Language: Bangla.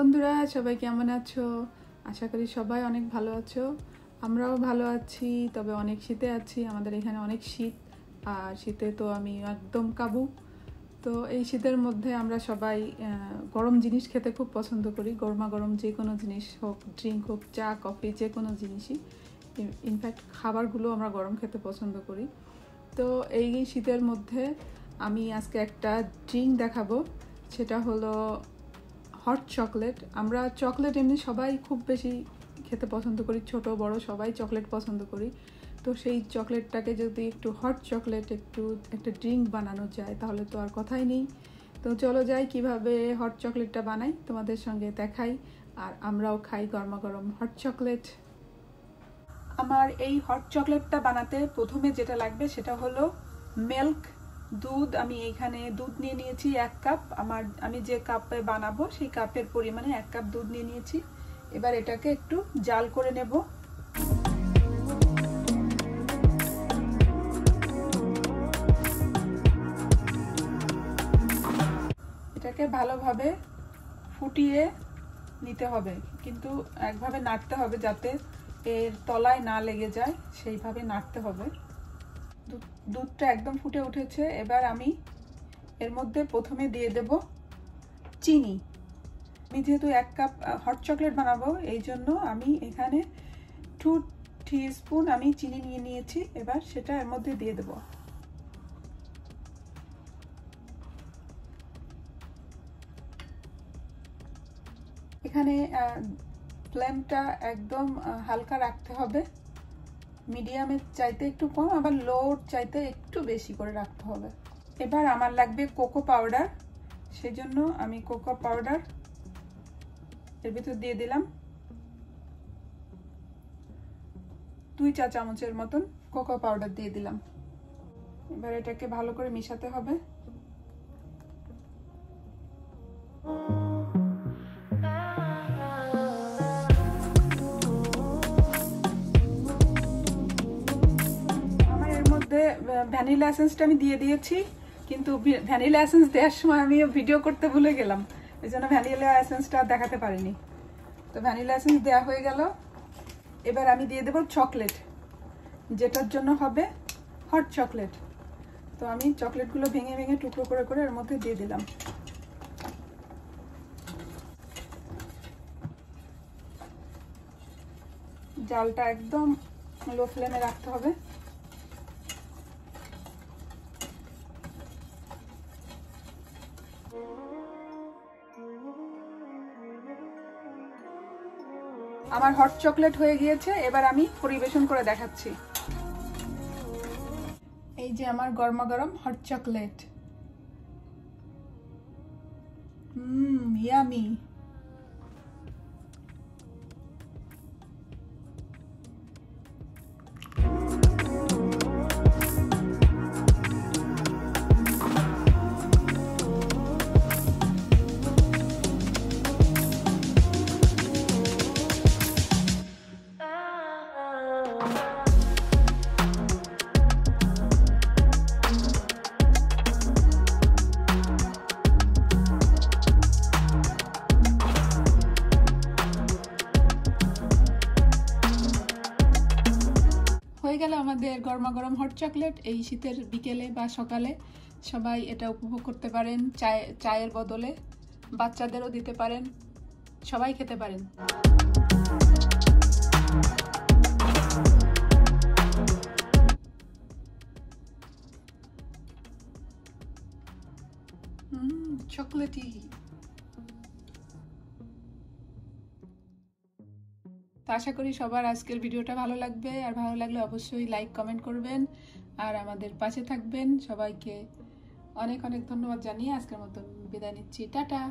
বন্ধুরা, সবাই কেমন আছো? আশা করি সবাই অনেক ভালো আছো। আমরাও ভালো আছি, তবে অনেক শীতে আছি। আমাদের এখানে অনেক শীত, আর শীতে তো আমি একদম কাবু। তো এই শীতের মধ্যে আমরা সবাই গরম জিনিস খেতে খুব পছন্দ করি। গরমা গরম যে কোনো জিনিস হোক, ড্রিঙ্ক হোক, চা কফি, যে কোনো জিনিসই, ইনফ্যাক্ট খাবারগুলো আমরা গরম খেতে পছন্দ করি। তো এই শীতের মধ্যে আমি আজকে একটা ড্রিঙ্ক দেখাবো, সেটা হলো হট চকলেট। আমরা চকলেট এমনি সবাই খুব বেশি খেতে পছন্দ করি, ছোট বড় সবাই চকলেট পছন্দ করি। তো সেই চকলেটটাকে যদি একটু হট চকলেট একটা ড্রিঙ্ক বানানো যায় তাহলে তো আর কথাই নেই। তো চলো যাই কিভাবে হট চকলেটটা বানাই তোমাদের সঙ্গে দেখাই, আর আমরাও খাই গরমা গরম হট চকলেট। আমার এই হট চকলেটটা বানাতে প্রথমে যেটা লাগবে সেটা হলো মিল্ক, দুধ। আমি এইখানে দুধ নিয়ে নিয়েছি 1 কাপ। আমি যে কাপে বানাবো সেই কাপের পরিমাণে 1 কাপ দুধ নিয়ে নিয়েছি। এবার এটাকে একটু জাল করে নেব। এটাকে ভালোভাবে ফুটিয়ে নিতে হবে, কিন্তু একভাবে নাড়তে হবে যাতে এর তলায় না লেগে যায়, সেইভাবে নাড়তে হবে। দুধটা একদম ফুটে উঠেছে। এবার আমি এর মধ্যে প্রথমে দিয়ে দেব চিনি। আমি যেহেতু 1 কাপ হট চকলেট বানাবো, এই জন্য আমি এখানে 2 টিস্পুন আমি চিনি নিয়ে নিয়েছি। এবার সেটা এর মধ্যে দিয়ে দেব। এখানে ফ্লেমটা একদম হালকা রাখতে হবে, মিডিয়ামের চাইতে একটু কম, আবার লোর চাইতে একটু বেশি করে রাখতে হবে। এবার আমার লাগবে কোকো পাউডার, সেজন্য আমি কোকো পাউডার এর ভিতর দিয়ে দিলাম। 2 চা চামচের মতন কোকো পাউডার দিয়ে দিলাম। এবার এটাকে ভালো করে মিশাতে হবে। আমার এর মধ্যে ভ্যানিলা এসেন্সটা আমি দিয়ে দিয়েছি, কিন্তু ভ্যানিলা এসেন্স দেওয়ার সময় আমি ভিডিও করতে ভুলে গেলাম, এই জন্য ভ্যানিলা এসেন্সটা দেখাতে পারিনি। তো ভ্যানিলা এসেন্স দেওয়া হয়ে গেল। এবার আমি দিয়ে দেবো চকলেট, যেটার জন্য হবে হট চকলেট। তো আমি চকলেটগুলো ভেঙে ভেঙে টুকরো করে করে এর মধ্যে দিয়ে দিলাম। জালটা একদম লো ফ্লেমে রাখতে হবে। আমার হট চকলেট হয়ে গিয়েছে। এবার আমি পরিবেশন করে দেখাচ্ছি। এই যে আমার গরমা গরম হট চকলেট। ইয়ামি। হয়ে গেল আমাদের গরমা গরম হট চকলেট। এই শীতের বিকেলে বা সকালে সবাই এটা উপভোগ করতে পারেন, চায়ের বদলে। বাচ্চাদেরও দিতে পারেন, সবাই খেতে পারেন। চকলেটি। তো আশা করি সবার আজকের ভিডিওটা ভালো লাগবে, আর ভালো লাগলে অবশ্যই লাইক কমেন্ট করবেন আর আমাদের পাশে থাকবেন। সবাইকে অনেক অনেক ধন্যবাদ জানিয়ে আজকের মতন বিদায় নিচ্ছি। টাটা।